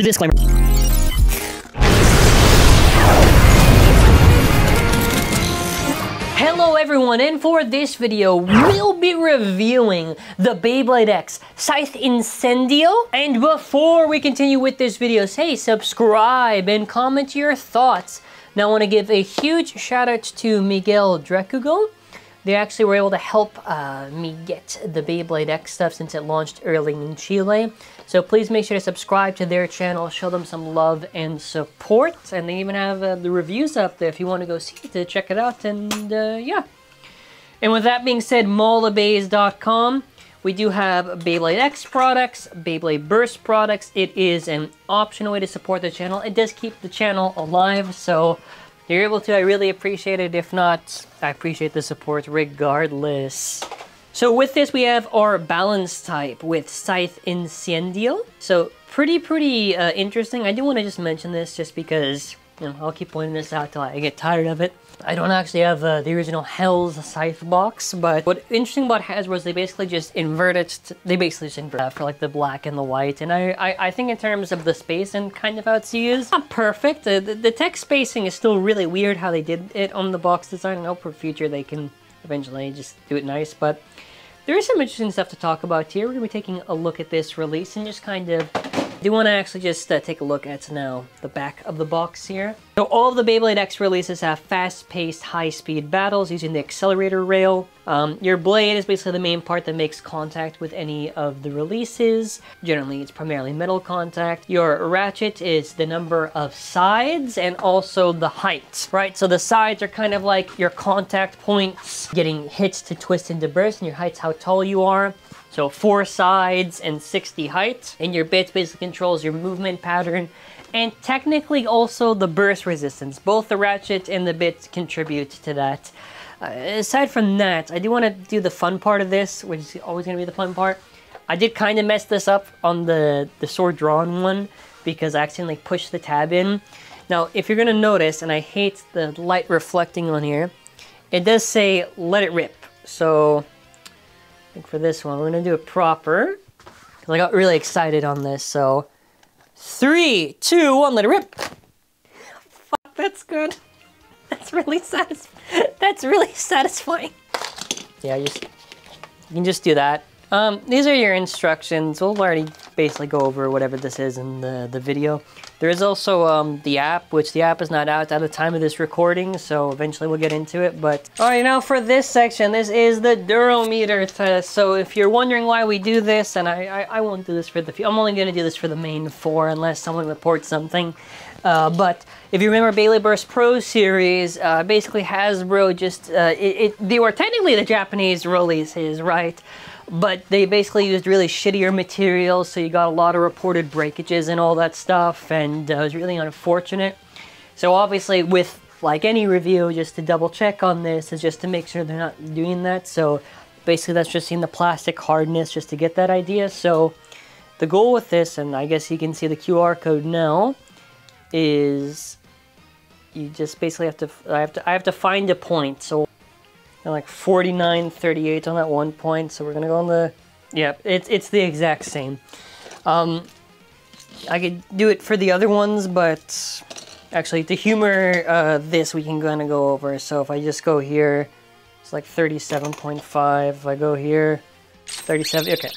Disclaimer. Hello everyone, and for this video, we'll be reviewing the Beyblade X Scythe Incendio. And before we continue with this video, hey, subscribe and comment your thoughts. Now I want to give a huge shout out to Miguel Drecugo. They actually were able to help me get the Beyblade X stuff since it launched early in Chile. So please make sure to subscribe to their channel, show them some love and support. And they even have the reviews up there if you want to go see it, to check it out. And yeah. And with that being said, molabays.com. We do have Beyblade X products, Beyblade Burst products. It is an optional way to support the channel. It does keep the channel alive, so if you're able to, I really appreciate it. If not, I appreciate the support regardless. So with this, we have our balance type with Scythe Incendio. So pretty interesting. I do want to just mention this just because, you know, I'll keep pointing this out till I get tired of it. I don't actually have the original Hell's Scythe box, but what's interesting about Hasbro is they basically just invert it. They basically just invert it for like the black and the white. And I think in terms of the space and kind of how it's used, not perfect. The text spacing is still really weird how they did it on the box design. I hope for future they can eventually just do it nice, but there is some interesting stuff to talk about here. We're going to be taking a look at this release and just kind of, I do want to actually just take a look at now the back of the box here. So all of the Beyblade X releases have fast-paced, high-speed battles using the accelerator rail. Your blade is basically the main part that makes contact with any of the releases. Generally, it's primarily metal contact. Your ratchet is the number of sides and also the height, right? So the sides are kind of like your contact points, getting hits to twist into burst, and your height's how tall you are. So 4 sides and 60 height. And your bits basically controls your movement pattern and technically also the burst resistance. Both the ratchet and the bits contribute to that. Aside from that, I do want to do the fun part of this, which is always going to be the fun part. I did kind of mess this up on the sword drawn one because I accidentally pushed the tab in. Now, if you're going to notice, and I hate the light reflecting on here, it does say let it rip. So I think for this one, we're going to do it proper. Because I got really excited on this, so 3, 2, 1, let it rip. Fuck, that's good. That's really satisfying. Yeah, you can just do that. These are your instructions. We'll already basically go over whatever this is in the video. There is also the app, which the app is not out at the time of this recording, so eventually we'll get into it. But alright, now for this section, this is the Durometer test. So if you're wondering why we do this, and I won't do this for the I'm only going to do this for the main 4 unless someone reports something. But if you remember Beyblade Burst Pro series, basically Hasbro just they were technically the Japanese releases, right? But they basically used really shittier materials, so you got a lot of reported breakages and all that stuff, and it was really unfortunate. So obviously, with like any review, just to double check on this is just to make sure they're not doing that. So basically, that's just seeing the plastic hardness just to get that idea. So the goal with this, and I guess you can see the QR code now, is you just basically have to I have to find a point. So like 49.38 on that one point, so we're gonna go on the, yeah, it's the exact same. I could do it for the other ones, but actually to humor this, we can kind of go over. So if I just go here, it's like 37.5. If I go here, 37. Okay,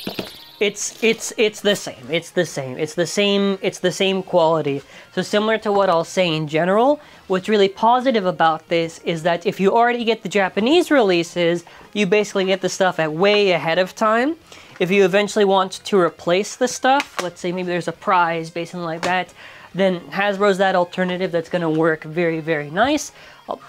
it's the same. It's the same quality. So similar to what I'll say in general, what's really positive about this is that if you already get the Japanese releases, you basically get the stuff at way ahead of time. If you eventually want to replace the stuff, let's say maybe there's a prize, based on like that, then Hasbro's that alternative that's going to work very nice.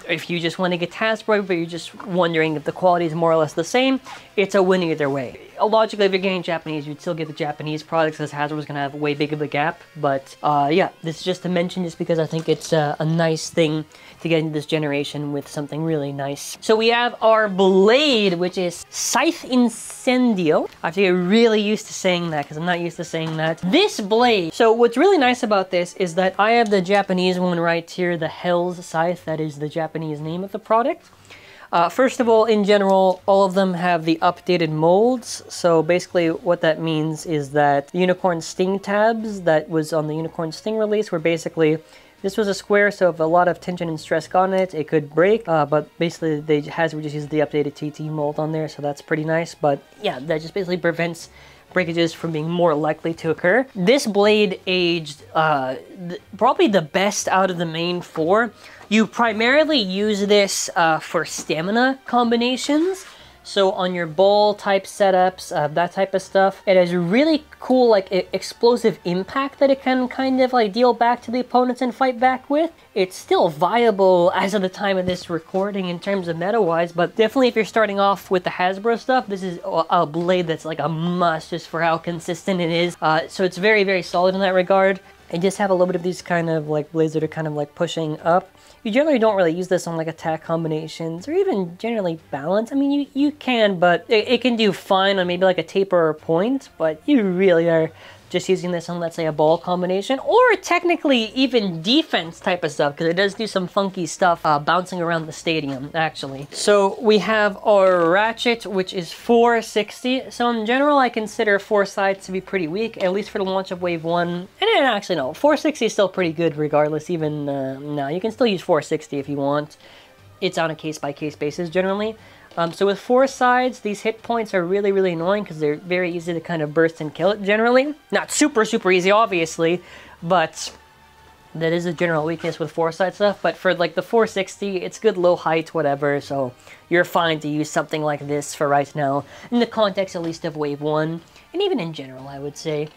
If you just want to get Hasbro, but you're just wondering if the quality is more or less the same, it's a win either way. Logically, if you're getting Japanese, you'd still get the Japanese products, because Hasbro's going to have way big of a gap. But yeah, this is just to mention, just because I think it's a nice thing to get into this generation with something really nice. So we have our blade, which is Scythe Incendio. I have to get really used to saying that, because I'm not used to saying that. This blade, so what's really nice about this is that I have the Japanese one right here, the Hell's Scythe, that is the Japanese name of the product. First of all, in general, all of them have the updated molds. So basically what that means is that Unicorn Sting tabs that was on the Unicorn Sting release were basically, this was a square, so if a lot of tension and stress got on it, it could break. But basically, Hasbro just used the updated TT mold on there, so that's pretty nice. But yeah, that just basically prevents breakages from being more likely to occur. This blade aged probably the best out of the main 4. You primarily use this for stamina combinations. So on your ball type setups, that type of stuff, it has really cool like explosive impact that it can kind of like deal back to the opponents and fight back with. It's still viable as of the time of this recording in terms of meta-wise, but definitely if you're starting off with the Hasbro stuff, this is a blade that's like a must just for how consistent it is. So it's very, very solid in that regard. And just have a little bit of these kind of like blades that are kind of like pushing up. You generally don't really use this on like attack combinations or even generally balance. I mean, you can, but it can do fine on maybe like a taper or a point, but you really are just using this on, let's say, a ball combination, or technically even defense type of stuff, because it does do some funky stuff bouncing around the stadium, actually. So we have our Ratchet, which is 460. So in general, I consider 4 sides to be pretty weak, at least for the launch of Wave 1. And then actually, no, 460 is still pretty good regardless, even now. You can still use 460 if you want. It's on a case-by-case basis, generally. So with 4 sides, these hit points are really, really annoying because they're very easy to kind of burst and kill it generally. Not super, super easy, obviously, but that is a general weakness with 4-side stuff. But for like the 460, it's good low height, whatever, so you're fine to use something like this for right now, in the context at least of Wave 1, and even in general, I would say.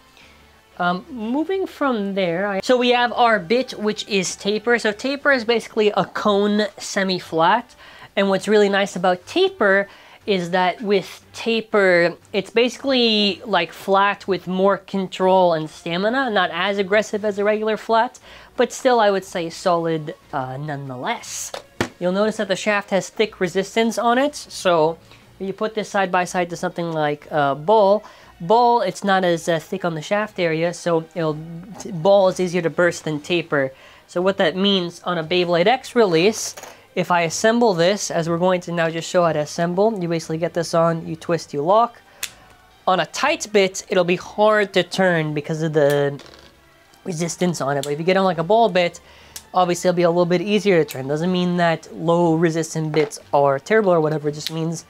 Moving from there, so we have our bit, which is taper. So taper is basically a cone semi-flat. And what's really nice about taper is that with taper, it's basically like flat with more control and stamina, not as aggressive as a regular flat, but still I would say solid nonetheless. You'll notice that the shaft has thick resistance on it, so if you put this side by side to something like ball, it's not as thick on the shaft area, so ball is easier to burst than taper. So what that means on a Beyblade X release, if I assemble this, as we're going to now just show how to assemble, you basically get this on, you twist, you lock. On a tight bit, it'll be hard to turn because of the resistance on it. But if you get on like a ball bit, obviously it'll be a little bit easier to turn. Doesn't mean that low resistant bits are terrible or whatever, it just means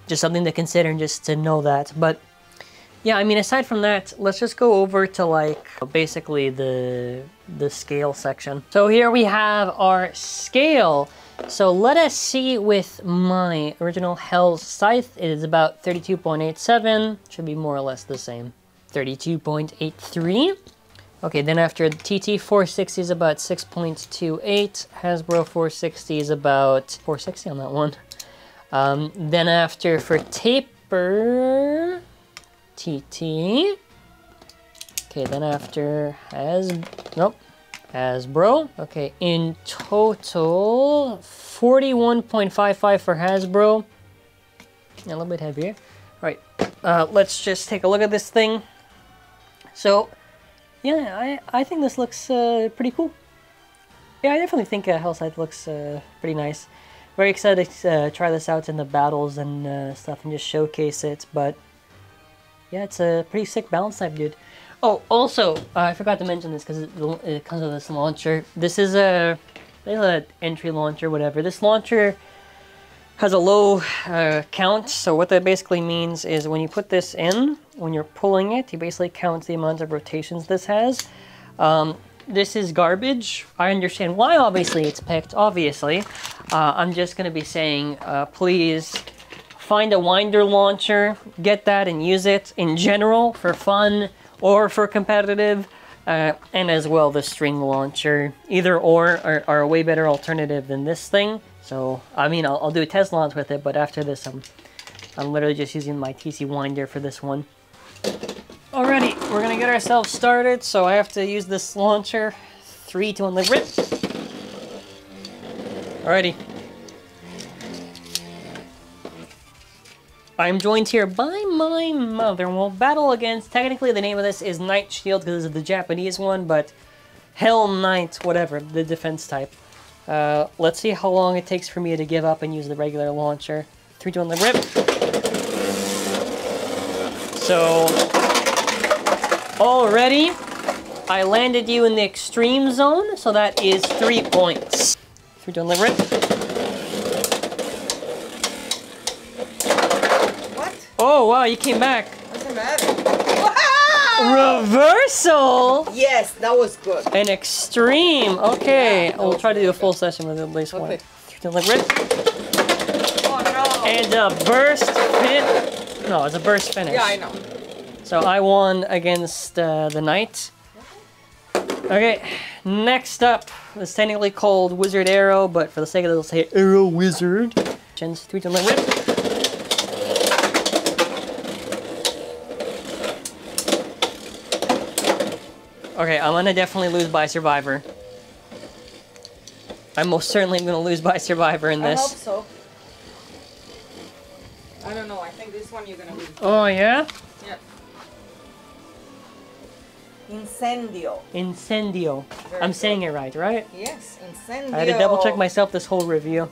just something to consider and just to know that. But yeah, I mean, aside from that, let's just go over to like basically the scale section. So here we have our scale. So let us see with my original Hell's Scythe, it is about 32.87, should be more or less the same. 32.83. Okay, then after the TT 460 is about 6.28, Hasbro 460 is about 460 on that one. Then after for taper, TT. Okay, then after Hasbro. Okay, in total, 41.55 for Hasbro. A little bit heavier. All right, let's just take a look at this thing. So, yeah, I think this looks pretty cool. Yeah, I definitely think Hell's Scythe looks pretty nice. Very excited to try this out in the battles and stuff and just showcase it. But yeah, it's a pretty sick balance type, dude. Oh, also, I forgot to mention this because it comes with this launcher. This is an entry launcher, whatever. This launcher has a low count, so what that basically means is when you put this in, when you're pulling it, you basically count the amount of rotations this has. This is garbage. I understand why, obviously, it's picked, obviously. I'm just going to be saying, please find a winder launcher, get that and use it in general for fun, or for competitive, and as well the string launcher. Either or are a way better alternative than this thing. So, I mean, I'll do a test launch with it, but after this, I'm literally just using my TC winder for this one. Alrighty, we're gonna get ourselves started, so I have to use this launcher. 3, 2, 1, let rip. Alrighty. I'm joined here by my mother, and we'll battle against, technically the name of this is Night Shield because this is the Japanese one, but Hell Knight, whatever, the defense type. Let's see how long it takes for me to give up and use the regular launcher. 3, 2, 1, rip. So, already, I landed you in the extreme zone, so that is 3 points. 3, 2, 1, rip. What? Oh, wow, you came back. What's the matter? Reversal! Yes, that was good. An extreme. Okay, Yeah, we'll try to do a full session with at least one. Okay. 3, 2, 1, rip. Oh no. And a burst fin. No, it's a burst finish. Yeah, I know. So I won against the knight. Okay, next up, it's technically called Wizard Arrow, but for the sake of it, I'll say Arrow Wizard. 3, 2, 1, rip. Okay, I'm gonna definitely lose by Survivor. I'm most certainly gonna lose by Survivor in this. I hope so. I don't know, I think this one you're gonna win. Oh, yeah? Yeah. Incendio. Incendio. Very I'm good. saying it right, right? Yes, Incendio. I had to double check myself this whole review.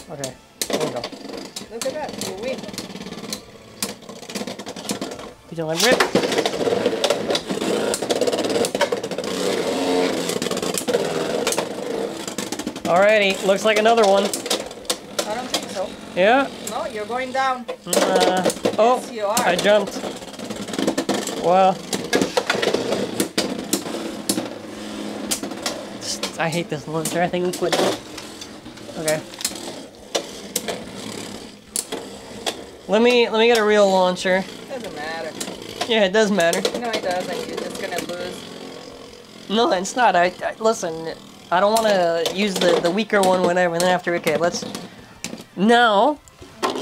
Okay, there we go. Look at that, you win. You don't like rip. Alrighty, looks like another one. I don't think so. Yeah. No, you're going down. Oh, Yes, you are. I jumped. Wow. I hate this launcher. I think we quit. Okay. Let me get a real launcher. Doesn't matter. Yeah, it does matter. No, it doesn't. You're just gonna lose. No, it's not. I listen. I don't want to use the weaker one, whatever. And then after, okay, let's. Now,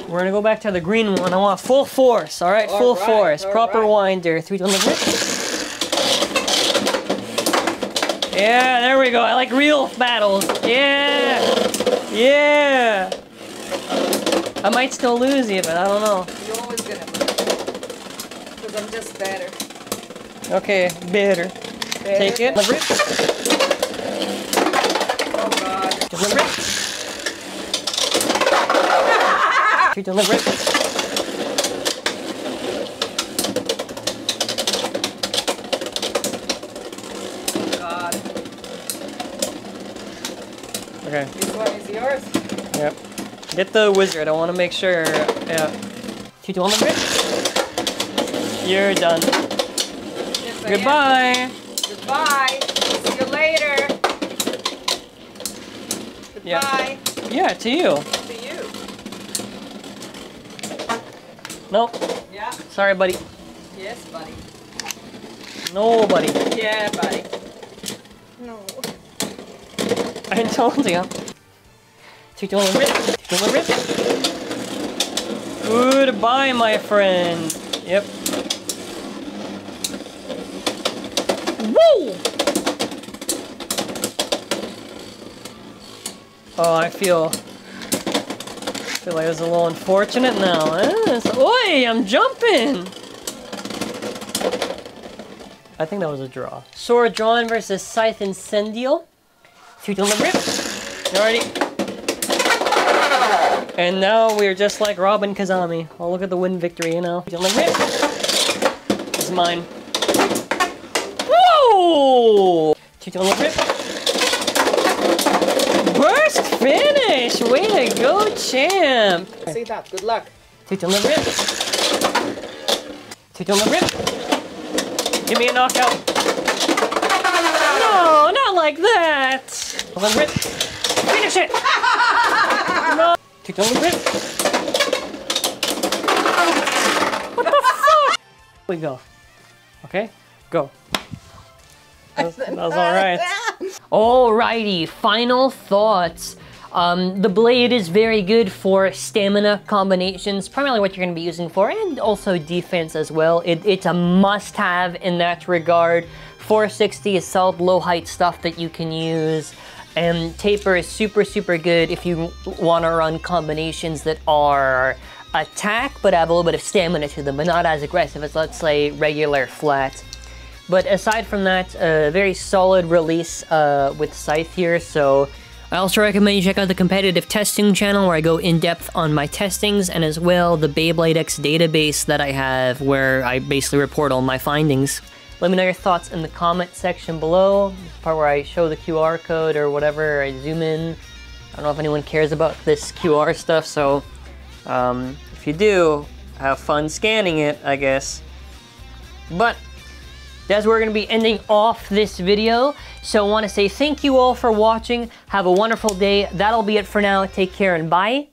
we're gonna go back to the green one. I want full force. All right, full force. Proper winder. 3, 2, 1, yeah, there we go. I like real battles. Yeah, yeah. I might still lose you, but I don't know. You're always gonna lose. Because I'm just better. Okay, better. Take it. Rip. Oh god. Just rip. Treat the rip. God. Okay. This one is yours. Yep. Get the wizard. I want to make sure. Yeah. 3, 2, 1, rip. You're done. Yes, Goodbye. Goodbye. See you later. Goodbye. Yeah, to you. To you. Nope. Yeah. Sorry, buddy. Yes, buddy. Nobody. Yeah, buddy. No. I told you. 3, 2, 1, rip. 3, 2, 1, rip. Goodbye, my friend. Yep. Woo! Oh, I feel like it was a little unfortunate now. Oi, I'm jumping! I think that was a draw. Sword drawn versus Scythe Incendio. 3, 2, 1, rip. Alrighty. And now we're just like Robin Kazami. Oh, look at the win victory, you know. 3, 2, 1, rip. It's mine. Whoa! 3, 2, 1, rip. Burst finish! Way to go, champ! See that. Good luck. 3, 2, 1, rip. 3, 2, 1, rip. Give me a knockout. No, not like that. 1, rip. Finish it. No. 3, 2, 1, rip. What the fuck? We go. Okay, go. That was all right. Alrighty, final thoughts. The blade is very good for stamina combinations, primarily what you're going to be using for, and also defense as well. It's a must-have in that regard. 460 is solid low height stuff that you can use, and taper is super, super good if you want to run combinations that are attack but have a little bit of stamina to them, but not as aggressive as, let's say, regular flat. But aside from that, a very solid release with Scythe here, so I also recommend you check out the competitive testing channel where I go in depth on my testings, and as well the Beyblade X database that I have where I basically report all my findings. Let me know your thoughts in the comment section below. This part where I show the QR code or whatever, I zoom in. I don't know if anyone cares about this QR stuff, so if you do, have fun scanning it, I guess. But that's where we're going to be ending off this video. So I want to say thank you all for watching. Have a wonderful day. That'll be it for now. Take care and bye.